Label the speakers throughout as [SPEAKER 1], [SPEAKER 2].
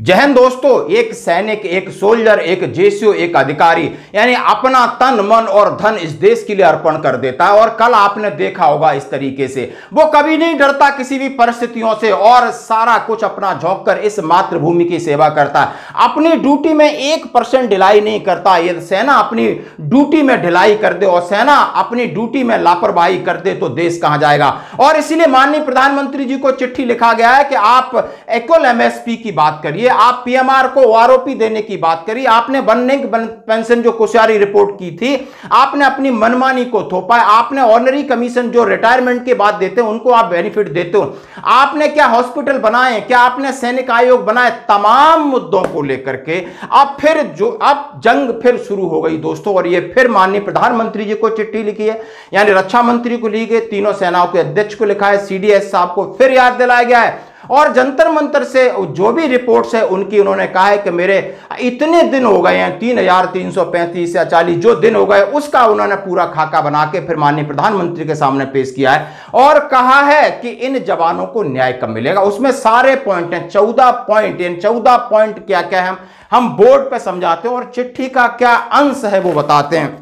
[SPEAKER 1] जय हिंद दोस्तों, एक सैनिक, एक सोल्जर, एक जेसीओ, एक अधिकारी यानी अपना तन मन और धन इस देश के लिए अर्पण कर देता है। और कल आपने देखा होगा इस तरीके से वो कभी नहीं डरता किसी भी परिस्थितियों से और सारा कुछ अपना झोंक कर इस मातृभूमि की सेवा करता है। अपनी ड्यूटी में 1% ढिलाई नहीं करता। ये सेना अपनी ड्यूटी में ढिलाई कर दे और सेना अपनी ड्यूटी में लापरवाही कर दे तो देश कहां जाएगा। और इसीलिए माननीय प्रधानमंत्री जी को चिट्ठी लिखा गया है कि आप इक्वल एमएसपी की बात करिए, आप पीएमआर को ओआरओपी देने की बात करिए। आपने वन रैंक वन पेंशन जो कोश्यारी रिपोर्ट की थी, आपने अपनी मनमानी को थोपा है। आपने ऑनरी कमीशन जो रिटायरमेंट के बाद देते हैं उनको आप बेनिफिट देते हो। आपने क्या हॉस्पिटल बनाए, क्या आपने सैनिक आयोग बनाए, तमाम मुद्दों को लेकर के अब जंग फिर शुरू हो गई दोस्तों। और ये फिर माननीय प्रधानमंत्री जी को चिट्ठी लिखी है, यानी रक्षा मंत्री को लिखी है, तीनों सेनाओं के अध्यक्ष को लिखा है, सीडीएस साहब को फिर याद दिलाया गया है। और जंतर मंतर से जो भी रिपोर्ट्स है उनकी उन्होंने कहा है कि मेरे इतने दिन हो गए हैं, 3335 या 40 जो दिन हो गए, उसका उन्होंने पूरा खाका बना के फिर माननीय प्रधानमंत्री के सामने पेश किया है और कहा है कि इन जवानों को न्याय कब मिलेगा। उसमें सारे पॉइंट हैं, 14 पॉइंट। इन 14 पॉइंट क्या क्या है हम बोर्ड पे समझाते हैं और चिट्ठी का क्या अंश है वो बताते हैं।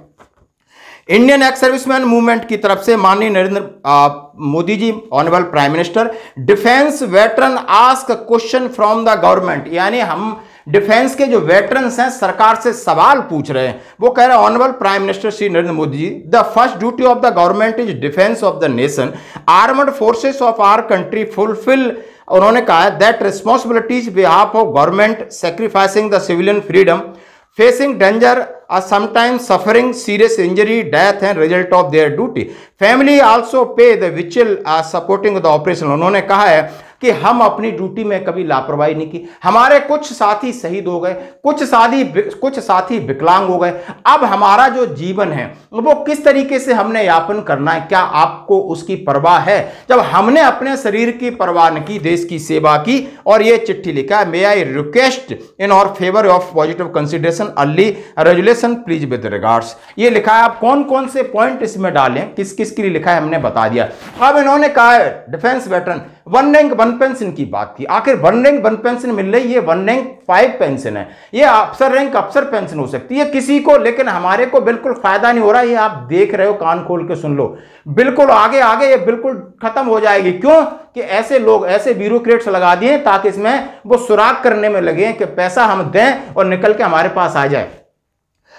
[SPEAKER 1] इंडियन एक्स सर्विसमैन मूवमेंट की तरफ से माननीय Narendra Modi ji, honourable prime minister, defence veteran ask question from the government, यानी हम डिफेंस के जो वेटरन्स हैं सरकार से सवाल पूछ रहे हैं। वो कह रहे हैं honourable prime minister Shri Narendra Modi ji, the first duty of the government is defence of the nation, armed forces of our country fulfil, उन्होंने कहा है that responsibilities behalf of government sacrificing the civilian freedom, facing danger or sometimes suffering serious injury, death and result of their duty. Family also pay the vital supporting the operation. उन्होंने कहा है कि हम अपनी duty में कभी लापरवाही नहीं की। हमारे कुछ साथी शहीद हो गए, कुछ साथी विकलांग हो गए। अब हमारा जो जीवन है वो किस तरीके से हमने यापन करना है, क्या आपको उसकी परवाह है? जब हमने अपने शरीर की परवाह न की, देश की सेवा की। और ये चिट्ठी लिखा है, मे आई रिक्वेस्ट इन और favour of positive consideration early resolution please with regards. ये लिखा है, आप कौन कौन से पॉइंट इसमें डालें, किस किस के लिए लिखा है हमने बता दिया। अब इन्होंने कहा है defence veteran one rank one pension की बात की। आखिर वन रैंक वन पेंशन मिल रही है, वन रैंक 5 पेंशन है, ये अफसर रैंक अफसर पेंशन हो सकती है किसी को, लेकिन हमारे को बिल्कुल फायदा नहीं हो रहा। ये आप देख रहे हो, कान खोल के सुन लो, बिल्कुल आगे आगे ये बिल्कुल खत्म हो जाएगी। क्यों कि ऐसे लोग, ऐसे ब्यूरोक्रेट्स लगा दिए ताकि इसमें वो सुराग करने में लगे कि पैसा हम दें और निकल के हमारे पास आ जाए।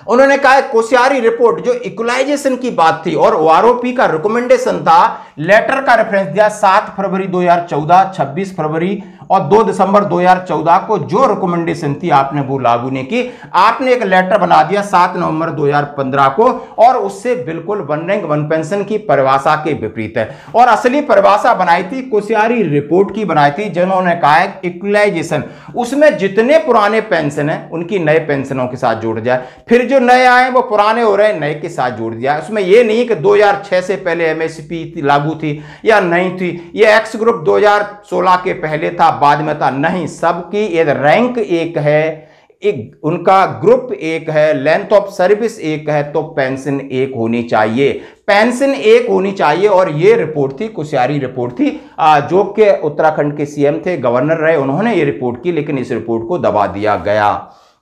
[SPEAKER 1] उन्होंने कहा कोश्यारी रिपोर्ट जो इक्वलाइजेशन की बात थी और ओआरओपी का रिकमेंडेशन था, लेटर का रेफरेंस दिया 7 फरवरी 2014, 26 फरवरी और 2 दिसंबर 2014 को जो रिकमेंडेशन थी आपने वो लागू नहीं की। आपने एक लेटर बना दिया 7 नवंबर 2015 को और उससे बिल्कुल वन रैंक वन पेंशन की परिभाषा के विपरीत है। और असली परिभाषा बनाई थी कोश्यारी रिपोर्ट की बनाई थी, जिन्होंने कहा है इक्वलाइजेशन, उसमें जितने पुराने पेंशन है उनकी नए पेंशनों के साथ जोड़ जाए, फिर जो नए आए वो पुराने हो रहे हैं, नए के साथ जोड़ दिया। उसमें ये नहीं कि 2006 से पहले एमएसपी लागू थी या नहीं थी, ये एक्स ग्रुप 2016 के पहले था बाद में था, नहीं, सबकी ये रैंक एक है, एक उनका ग्रुप एक है, लेंथ ऑफ सर्विस एक है, तो पेंशन एक होनी चाहिए, पेंशन एक होनी चाहिए। और ये रिपोर्ट थी, कोश्यारी रिपोर्ट थी, जो कि उत्तराखंड के सीएम थे, गवर्नर रहे, उन्होंने ये रिपोर्ट की, लेकिन इस रिपोर्ट को दबा दिया गया।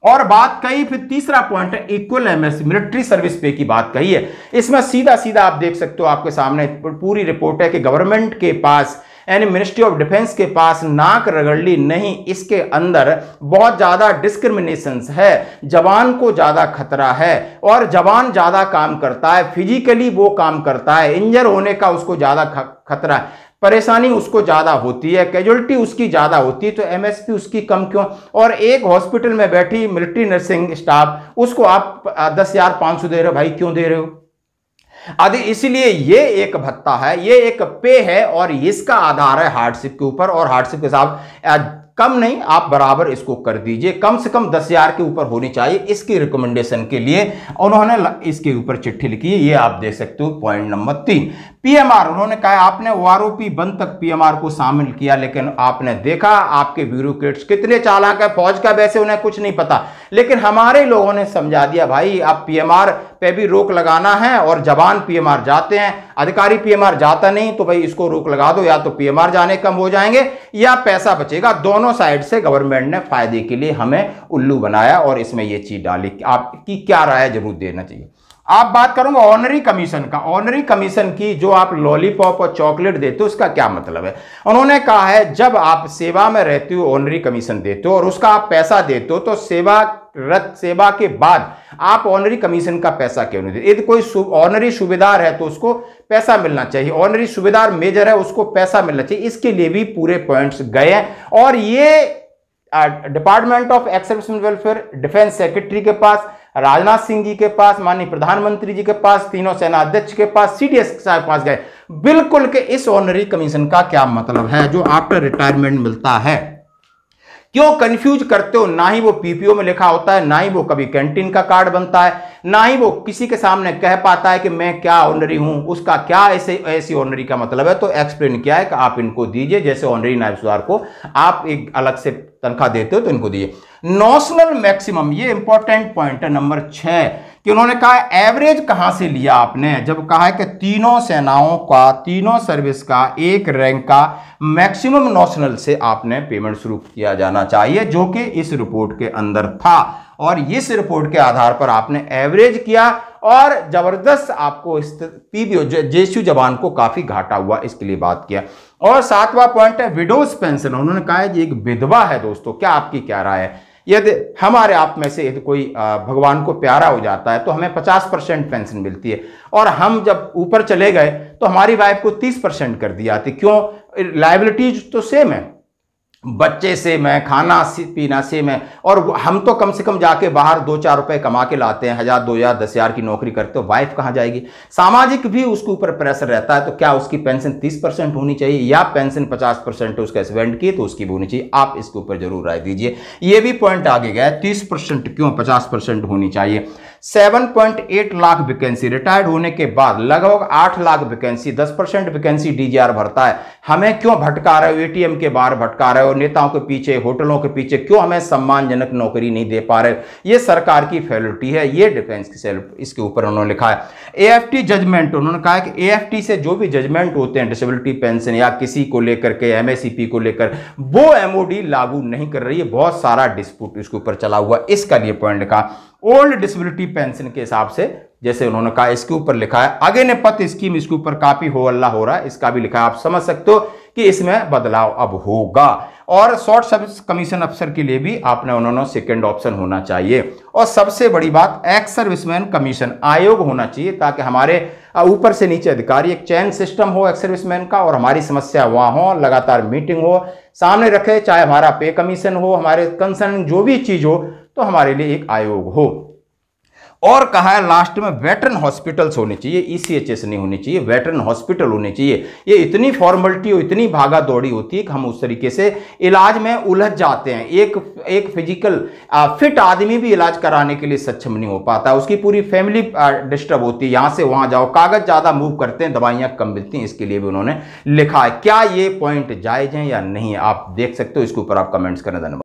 [SPEAKER 1] और बात कही, फिर तीसरा पॉइंट है इक्वल एमएस मिलिट्री सर्विस पे की बात कही है। इसमें सीधा सीधा आप देख सकते हो, आपके सामने पूरी रिपोर्ट है कि गवर्नमेंट के पास यानी मिनिस्ट्री ऑफ डिफेंस के पास नाक रगड़ली नहीं, इसके अंदर बहुत ज्यादा डिस्क्रिमिनेशंस है, जवान को ज्यादा खतरा है और जवान ज्यादा काम करता है, फिजिकली वो काम करता है, इंजर होने का उसको ज्यादा खतरा है, परेशानी उसको ज्यादा होती है, कैजुअलिटी उसकी ज्यादा होती है, तो एमएसपी उसकी कम क्यों? और एक हॉस्पिटल में बैठी मिलिट्री नर्सिंग स्टाफ उसको आप 10,500 दे रहे हो, भाई क्यों दे रहे हो? आदि इसलिए ये एक भत्ता है, ये एक पे है और इसका आधार है हार्डशिप के ऊपर। और हार्डशिप के साथ कम नहीं, आप बराबर इसको कर दीजिए, कम से कम 10,000 के ऊपर होनी चाहिए। इसकी रिकमेंडेशन के लिए उन्होंने इसके ऊपर चिट्ठी लिखी है, ये आप देख सकते हो। पॉइंट नंबर 3, पीएमआर, उन्होंने कहा आपने ओआरओपी बंद तक पीएमआर को शामिल किया, लेकिन आपने देखा आपके ब्यूरोक्रेट्स कितने चालाक है, फौज का वैसे उन्हें कुछ नहीं पता, लेकिन हमारे लोगों ने समझा दिया भाई आप पीएमआर पे भी रोक लगाना है और जवान पीएमआर जाते हैं, अधिकारी पीएमआर जाता नहीं तो भाई इसको रोक लगा दो, या तो पीएमआर जाने कम हो जाएंगे या पैसा बचेगा। दोनों साइड से गवर्नमेंट ने फायदे के लिए हमें उल्लू बनाया और इसमें यह चीज डाली। आपकी क्या राय है जरूर देना चाहिए। आप बात करूंगा ऑनरी कमीशन का। ऑनरी कमीशन की जो आप लॉलीपॉप और चॉकलेट देते हो उसका क्या मतलब है। उन्होंने कहा है जब आप सेवा में रहते हो ऑनरी कमीशन देते हो और उसका आप पैसा देते हो तो सेवा के बाद आप ऑनरी कमीशन का पैसा क्यों नहीं देते। यदि कोई ऑनरी सूबेदार है तो उसको पैसा मिलना चाहिए, ऑनरी सूबेदार मेजर है उसको पैसा मिलना चाहिए। इसके लिए भी पूरे पॉइंट्स गए हैं और ये department of ex serviceman welfare, defence secretary के पास, राजनाथ सिंह जी के पास, माननीय प्रधानमंत्री जी के पास, तीनों सेना अध्यक्ष के पास, सीडीएस साहब के पास गए बिल्कुल के इस ऑनरी कमीशन का क्या मतलब है जो आफ्टर रिटायरमेंट मिलता है। क्यों कंफ्यूज करते हो। ना ही वो पीपीओ में लिखा होता है, ना ही वो कभी कैंटीन का कार्ड बनता है, ना ही वो किसी के सामने कह पाता है कि मैं क्या ऑनरी हूं, उसका क्या ऐसी ऑनरी का मतलब है। तो एक्सप्लेन किया है कि आप इनको दीजिए, जैसे ऑनरी नायब सूबेदार को आप एक अलग से तनख्वाह देते हो तो इनको दीजिए। नॉशनल मैक्सिमम, ये इंपॉर्टेंट पॉइंट है नंबर 6 कि उन्होंने कहा एवरेज कहां से लिया आपने, जब कहा है कि तीनों सेनाओं का, तीनों सर्विस का एक रैंक का मैक्सिमम नॉशनल से आपने पेमेंट शुरू किया जाना चाहिए, जो कि इस रिपोर्ट के अंदर था और इस रिपोर्ट के आधार पर आपने एवरेज किया और जबरदस्त आपको इस पीबीओ जेएसयू जवान को काफी घाटा हुआ, इसके लिए बात किया। और 7वां पॉइंट है विडोज पेंशन। उन्होंने कहा है कि एक विधवा है दोस्तों, क्या आपकी क्या राय है। यदि हमारे आप में से यदि कोई भगवान को प्यारा हो जाता है तो हमें 50% पेंशन मिलती है और हम जब ऊपर चले गए तो हमारी वाइफ को 30% कर दी जाती। क्यों, लायबिलिटीज तो सेम है, बच्चे से मैं, खाना पीना से मैं, और हम तो कम से कम जाके बाहर 2-4 रुपए कमा के लाते हैं, 1000, 2000, 10,000 की नौकरी करते हो, वाइफ कहाँ जाएगी। सामाजिक भी उसके ऊपर प्रेशर रहता है, तो क्या उसकी पेंशन 30% होनी चाहिए या पेंशन 50% उसका हस्बैंड की तो उसकी भी होनी चाहिए। आप इसके ऊपर जरूर राय दीजिए। ये भी पॉइंट आगे गया, 30% क्यों 50% होनी चाहिए। 7.8 लाख वैकेंसी, रिटायर्ड होने के बाद लगभग 8 लाख वैकेंसी, 10% वैकेंसी डीजीआर भरता है। हमें क्यों भटका रहे हो, एटीएम के बाहर भटका रहे हो, नेताओं के पीछे, होटलों के पीछे, क्यों हमें सम्मानजनक नौकरी नहीं दे पा रहे। ये सरकार की फेलिटी है, ये डिफेंस की, इसके ऊपर उन्होंने लिखा है। एएफटी जजमेंट, उन्होंने कहा है कि एएफटी से जो भी जजमेंट होते हैं डिसेबिलिटी पेंशन या किसी को लेकर के, एमएससीपी को लेकर, वो एमओडी लागू नहीं कर रही है। बहुत सारा डिस्प्यूट इसके ऊपर चला हुआ, इसका लिए पॉइंट लिखा। ओल्ड डिसेबिलिटी पेंशन के हिसाब से, जैसे उन्होंने कहा, इसके ऊपर लिखा है आगे ने पत स्कीम, इसके ऊपर काफी हो अल्लाह हो रहा है, इसका भी लिखा है। आप समझ सकते हो कि इसमें बदलाव अब होगा। और शॉर्ट सर्विस कमीशन अफसर के लिए भी आपने उन्होंने सेकंड ऑप्शन होना चाहिए। और सबसे बड़ी बात, एक्स सर्विसमैन कमीशन आयोग होना चाहिए, ताकि हमारे ऊपर से नीचे अधिकारी, एक चैन सिस्टम हो एक्स सर्विसमैन का, और हमारी समस्या वहां हो, लगातार मीटिंग हो, सामने रखे, चाहे हमारा पे कमीशन हो, हमारे कंसर्न जो भी चीज हो, तो हमारे लिए एक आयोग हो। और कहा है लास्ट में वेटरन हॉस्पिटल्स होने चाहिए, ईसीएचएस नहीं होनी चाहिए, वेटरन हॉस्पिटल होने चाहिए। ये इतनी फॉर्मेलिटी और इतनी भागा दौड़ी होती है कि हम उस तरीके से इलाज में उलझ जाते हैं। एक फिजिकल फिट आदमी भी इलाज कराने के लिए सक्षम नहीं हो पाता, उसकी पूरी फैमिली डिस्टर्ब होती है, यहां से वहां जाओ, कागज ज्यादा मूव करते हैं, दवाइयां कम मिलती हैं, इसके लिए भी उन्होंने लिखा है। क्या ये पॉइंट जायज है या नहीं, आप देख सकते हो, इसके ऊपर आप कमेंट्स करें। धन्यवाद।